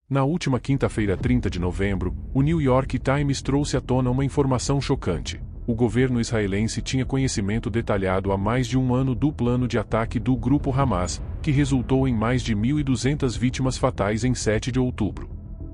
Na última quinta-feira, 30 de novembro, o New York Times trouxe à tona uma informação chocante. O governo israelense tinha conhecimento detalhado há mais de um ano do plano de ataque do grupo Hamas, que resultou em mais de 1.200 vítimas fatais em 7 de outubro.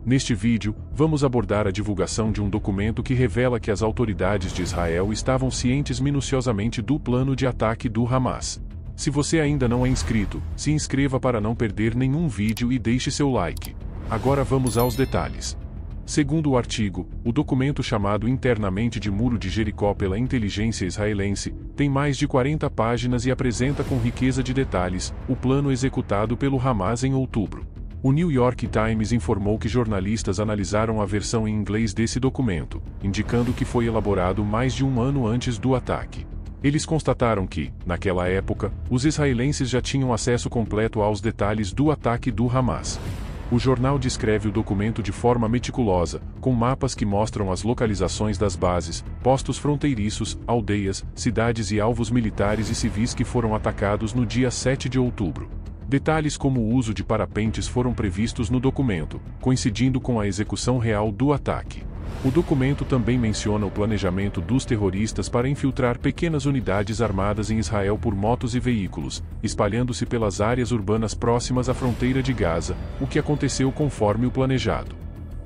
Neste vídeo, vamos abordar a divulgação de um documento que revela que as autoridades de Israel estavam cientes minuciosamente do plano de ataque do Hamas. Se você ainda não é inscrito, se inscreva para não perder nenhum vídeo e deixe seu like. Agora vamos aos detalhes. Segundo o artigo, o documento chamado internamente de Muro de Jericó pela inteligência israelense, tem mais de 40 páginas e apresenta com riqueza de detalhes o plano executado pelo Hamas em outubro. O New York Times informou que jornalistas analisaram a versão em inglês desse documento, indicando que foi elaborado mais de um ano antes do ataque. Eles constataram que, naquela época, os israelenses já tinham acesso completo aos detalhes do ataque do Hamas. O jornal descreve o documento de forma meticulosa, com mapas que mostram as localizações das bases, postos fronteiriços, aldeias, cidades e alvos militares e civis que foram atacados no dia 7 de outubro. Detalhes como o uso de parapentes foram previstos no documento, coincidindo com a execução real do ataque. O documento também menciona o planejamento dos terroristas para infiltrar pequenas unidades armadas em Israel por motos e veículos, espalhando-se pelas áreas urbanas próximas à fronteira de Gaza, o que aconteceu conforme o planejado.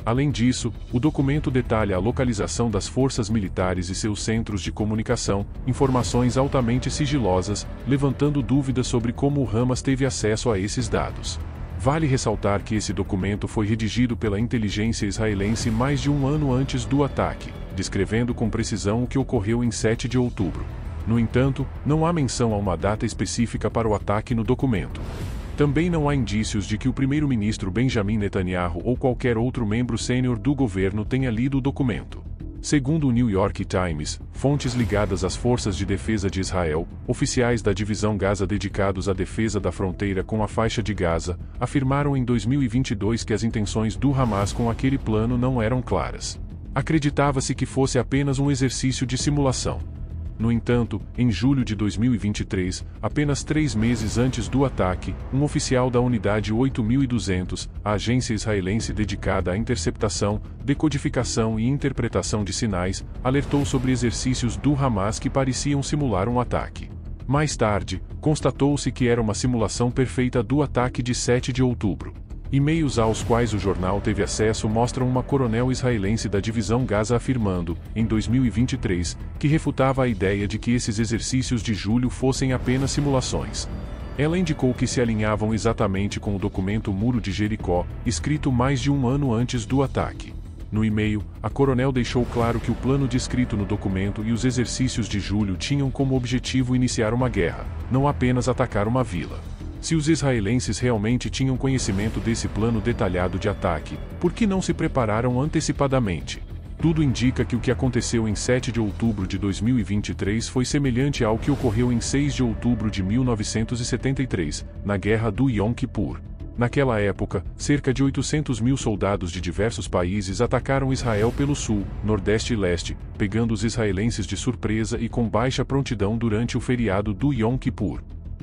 Além disso, o documento detalha a localização das forças militares e seus centros de comunicação, informações altamente sigilosas, levantando dúvidas sobre como o Hamas teve acesso a esses dados. Vale ressaltar que esse documento foi redigido pela inteligência israelense mais de um ano antes do ataque, descrevendo com precisão o que ocorreu em 7 de outubro. No entanto, não há menção a uma data específica para o ataque no documento. Também não há indícios de que o primeiro-ministro Benjamin Netanyahu ou qualquer outro membro sênior do governo tenha lido o documento. Segundo o New York Times, fontes ligadas às forças de defesa de Israel, oficiais da divisão Gaza dedicados à defesa da fronteira com a faixa de Gaza, afirmaram em 2022 que as intenções do Hamas com aquele plano não eram claras. Acreditava-se que fosse apenas um exercício de simulação. No entanto, em julho de 2023, apenas 3 meses antes do ataque, um oficial da Unidade 8200, a agência israelense dedicada à interceptação, decodificação e interpretação de sinais, alertou sobre exercícios do Hamas que pareciam simular um ataque. Mais tarde, constatou-se que era uma simulação perfeita do ataque de 7 de outubro. E-mails aos quais o jornal teve acesso mostram uma coronel israelense da divisão Gaza afirmando, em 2023, que refutava a ideia de que esses exercícios de julho fossem apenas simulações. Ela indicou que se alinhavam exatamente com o documento Muro de Jericó, escrito mais de um ano antes do ataque. No e-mail, a coronel deixou claro que o plano descrito no documento e os exercícios de julho tinham como objetivo iniciar uma guerra, não apenas atacar uma vila. Se os israelenses realmente tinham conhecimento desse plano detalhado de ataque, por que não se prepararam antecipadamente? Tudo indica que o que aconteceu em 7 de outubro de 2023 foi semelhante ao que ocorreu em 6 de outubro de 1973, na Guerra do Yom Kippur. Naquela época, cerca de 800 mil soldados de diversos países atacaram Israel pelo sul, nordeste e leste, pegando os israelenses de surpresa e com baixa prontidão durante o feriado do Yom Kippur.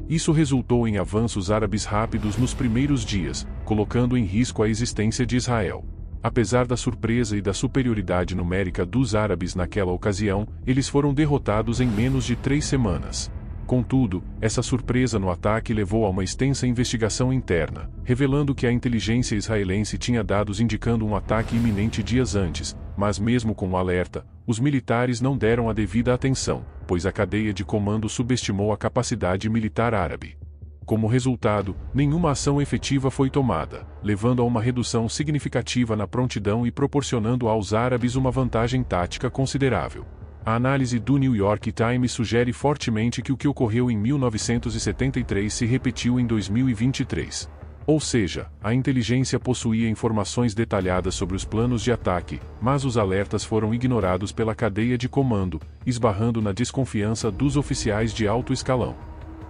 Isso resultou em avanços árabes rápidos nos primeiros dias, colocando em risco a existência de Israel. Apesar da surpresa e da superioridade numérica dos árabes naquela ocasião, eles foram derrotados em menos de 3 semanas. Contudo, essa surpresa no ataque levou a uma extensa investigação interna, revelando que a inteligência israelense tinha dados indicando um ataque iminente dias antes, mas mesmo com o alerta, os militares não deram a devida atenção, pois a cadeia de comando subestimou a capacidade militar árabe. Como resultado, nenhuma ação efetiva foi tomada, levando a uma redução significativa na prontidão e proporcionando aos árabes uma vantagem tática considerável. A análise do New York Times sugere fortemente que o que ocorreu em 1973 se repetiu em 2023. Ou seja, a inteligência possuía informações detalhadas sobre os planos de ataque, mas os alertas foram ignorados pela cadeia de comando, esbarrando na desconfiança dos oficiais de alto escalão.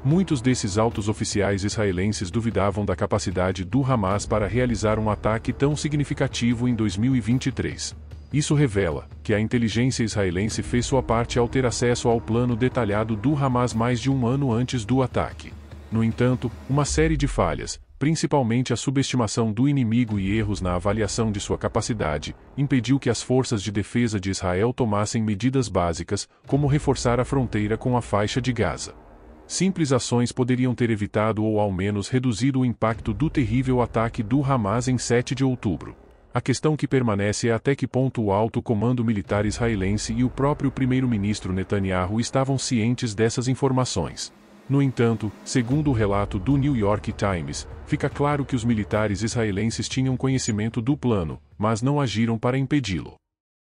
Muitos desses altos oficiais israelenses duvidavam da capacidade do Hamas para realizar um ataque tão significativo em 2023. Isso revela que a inteligência israelense fez sua parte ao ter acesso ao plano detalhado do Hamas mais de um ano antes do ataque. No entanto, uma série de falhas, principalmente a subestimação do inimigo e erros na avaliação de sua capacidade, impediu que as forças de defesa de Israel tomassem medidas básicas, como reforçar a fronteira com a faixa de Gaza. Simples ações poderiam ter evitado ou ao menos reduzido o impacto do terrível ataque do Hamas em 7 de outubro. A questão que permanece é até que ponto o alto comando militar israelense e o próprio primeiro-ministro Netanyahu estavam cientes dessas informações. No entanto, segundo o relato do New York Times, fica claro que os militares israelenses tinham conhecimento do plano, mas não agiram para impedi-lo.